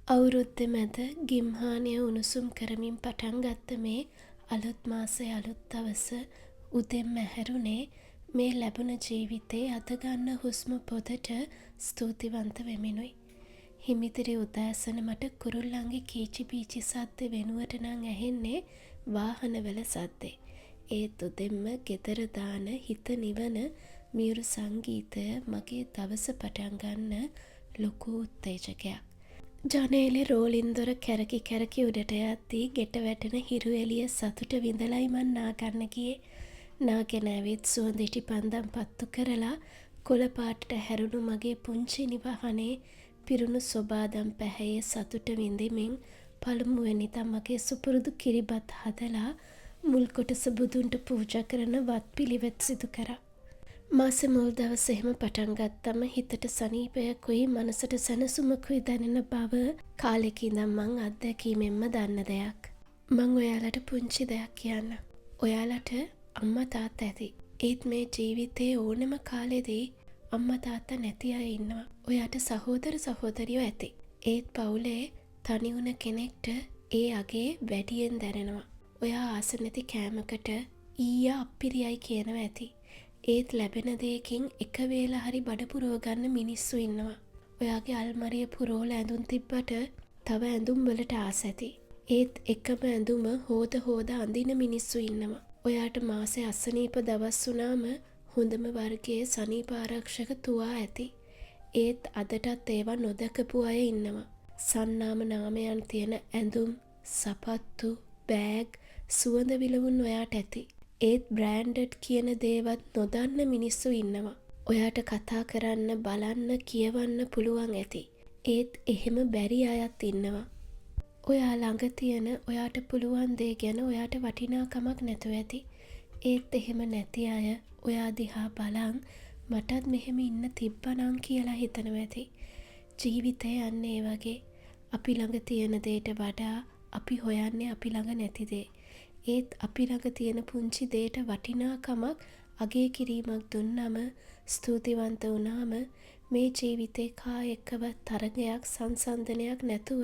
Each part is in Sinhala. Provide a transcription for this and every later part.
අවුරුද්ද මැද ගිම්හානය උණුසුම් කරමින් පටන් ගත්ත මේ අලුත් මාසේ අලුත් දවස උදෙන්ම ඇහැරුණේ මේ ලැබුණ ජීවිතේ අතගන්න හුස්ම පොදට ස්තුතිවන්ත වෙමිනුයි. හිමිදිරි උදෑසන මට කුරුල්ලන්ගේ කීචි පීචි සද්දෙ වෙනුවට නම් ඇහෙන්නේ වාහනවල සද්දෙ. ඒත් උදෙන්ම ගෙදර දාන හිත නිවන මියුරු සංගීතය මගේ දවස පටන් ගන්න ලොකු උත්තේජකයක්. ජනේලෙ රෝලින් දොර කැරකි කැරකි උඩට යද්දී ගෙට වැටෙන හිරු එළිය සතුට විඳලයි මං නාගන්න ගියේ. නාගෙන ඇවිත් සුවඳ ඉටි පන්දම් පත්තු කරලා කොළ පාටට හැරුණු මගේ පුංචි නිවහනේ පිරුණු සොබාදම් පැහැයේ සතුට විඳිමින් පළමුවෙනි තමගේ සුපුරුදු කිරිබත් හදලා මුල් කොටස බුදුන්ට පූජා කරන වත් පිළිවෙත් සිදු කරා. මාසේ මුල් දවස් එහෙම පටන් ගත්තම හිතට සනීපයකුයි මනසට සැනසුමකුයි දැනෙන බව කාලෙක ඉඳන් මං අත්දැකීමෙන්ම දන්න දෙයක්. මං ඔයාලට පුංචි දෙයක් කියන්න. ඔයාලට අම්මා තාත්තා ඇති. ඒත් මේ ජීවිතේ ඕනෙම කාලෙදී අම්මා තාත්තා නැති අය ඉන්නවා. ඔයාට සහෝදර සහෝදරියෝ ඇති. ඒත් පවුලේ තනි වුණ කෙනෙක්ට ඒ අගේ වැඩියෙන් දැනෙනවා. ඔයා ආස නැති කෑමකට ඊයා අප්පිරියයි කියනවා ඇති. ඒත් ලැබෙන දෙයකින් එක වේලා හරි බඩ පුරව ගන්න මිනිස්සු ඉන්නවා. ඔයාගේ අල්මරිය පුරෝලා ඇඳුම් තිබ්බට තව ඇඳුම් වලට ආස ඇති. ඒත් එකම ඇඳුම හොද හොද අඳින මිනිස්සු ඉන්නවා. ඔයාට මාසේ අසනීප දවස් වුණාම හොඳම වර්ගයේ සනීප ආරක්ෂක තුවා ඇති. ඒත් අදටත් ඒවා නොදකපු අය ඉන්නවා. සන්නාම නාමයන් තියෙන ඇඳුම්, සපත්තු, බෑග්, සුවඳ විලවුන් ඔයාට ඇති. ඒත් බ්‍රෑන්ඩඩ් කියන දේවත් නොදන්න මිනිස්සු ඉන්නවා. ඔයාට කතා කරන්න, බලන්න, කියවන්න පුළුවන් ඇති. ඒත් එහෙම බැරි අයත් ඉන්නවා. ඔයා ළඟ තියෙන ඔයාට පුළුවන් දේ ගැන ඔයාට වටිනාකමක් නැතුව ඇති. ඒත් එහෙම නැති අය ඔයා දිහා බලන් මටත් මෙහෙම ඉන්න තිබ්බනම් කියලා හිතනවා ඇති. ජීවිතය යන්නේ ඒ වගේ. අපි ළඟ තියෙන දේට වඩා අපි හොයන්නේ අපි ළඟ නැති දේ. ඒත් අපි ළඟ තියෙන පුංචි දේට වටිනාකමක් අගය කිරීමක් දුන්නම ස්තුතිවන්ත වුණාම මේ ජීවිතේ කා එක්කවත් තරගයක් සංසන්දනයක් නැතුව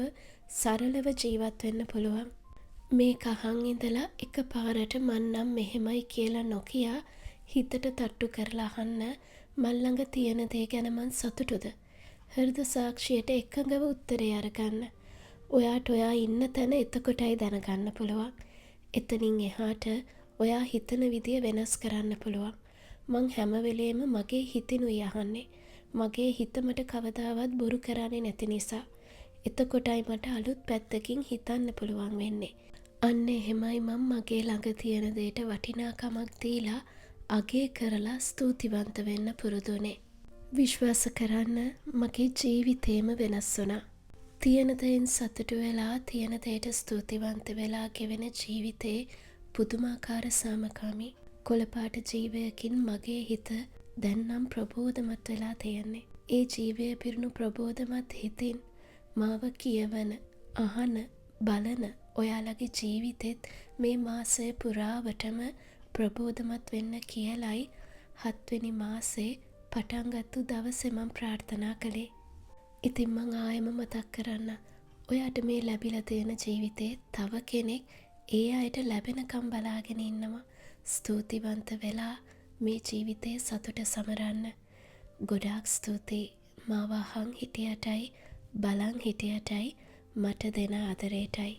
සරලව ජීවත් වෙන්න පුළුවන්. මේක අහන් ඉඳලා එකපාරට මං නම් මෙහෙමයි කියලා නොකිය හිතට තට්ටු කරලා අහන්න මන් ළඟ තියෙන දේ ගැන මං සතුටුද? හෘද සාක්ෂියට එකඟව උත්තරේ අරගන්න. ඔයාට ඔයා ඉන්න තැන එතකොටයි දැනගන්න පුළුවන්. එතනින් එහාට ඔයා හිතන විදිය වෙනස් කරන්න පුළුවන්. මං හැම වෙලේම මගේ හිතිනුයි අහන්නේ. මගේ හිත මට කවදාවත් බොරු කරන්නේ නැති නිසා. එතකොටයි මට අලුත් පැත්තකින් හිතන්න පුළුවන් වෙන්නේ. අන්න එහෙමයි මං මගේ ළඟ තියෙන දේට වටිනාකමක් දීලා අගය කරලා ස්තුතිවන්ත වෙන්න පුරුදුනේ. විශ්වාස කරන්න මගේ ජීවිතේම වෙනස් වුණා. තියෙන දෙයින් සතුටු වෙලා තියෙන දෙයට ස්තුතිවන්ත වෙලා ගෙවෙන ජීවිතේ පුදුමාකාර සාමකාමී කොළපාට ජීවයකින් මගේ හිත දැන් නම් ප්‍රබෝධමත් වෙලා තියෙන්නේ. ඒ ජීවය පිරුණු ප්‍රබෝධමත් හිතින් මාව කියවන, අහන, බලන ඔයාලගේ ජීවිතෙත් මේ මාසය පුරාවටම ප්‍රබෝධමත් වෙන්න කියලයි 7 වෙනි මාසේ පටන් ගත්තු දවසේ මම ප්‍රාර්ථනා කළේ. ඉතින් මං ආයෙම මතක් කරන්න. ඔයාට මේ ලැබිලා තියෙන ජීවිතේ තව කෙනෙක් ඒ අයට ලැබෙනකම් බලාගෙන ඉන්නවා. ස්තුතිවන්ත වෙලා මේ ජීවිතේ සතුට සමරන්න. ගොඩාක් ස්තුතියි මාව අහන් හිටියටයි බලන් හිටියටයි මට දෙන ආදරේටයි.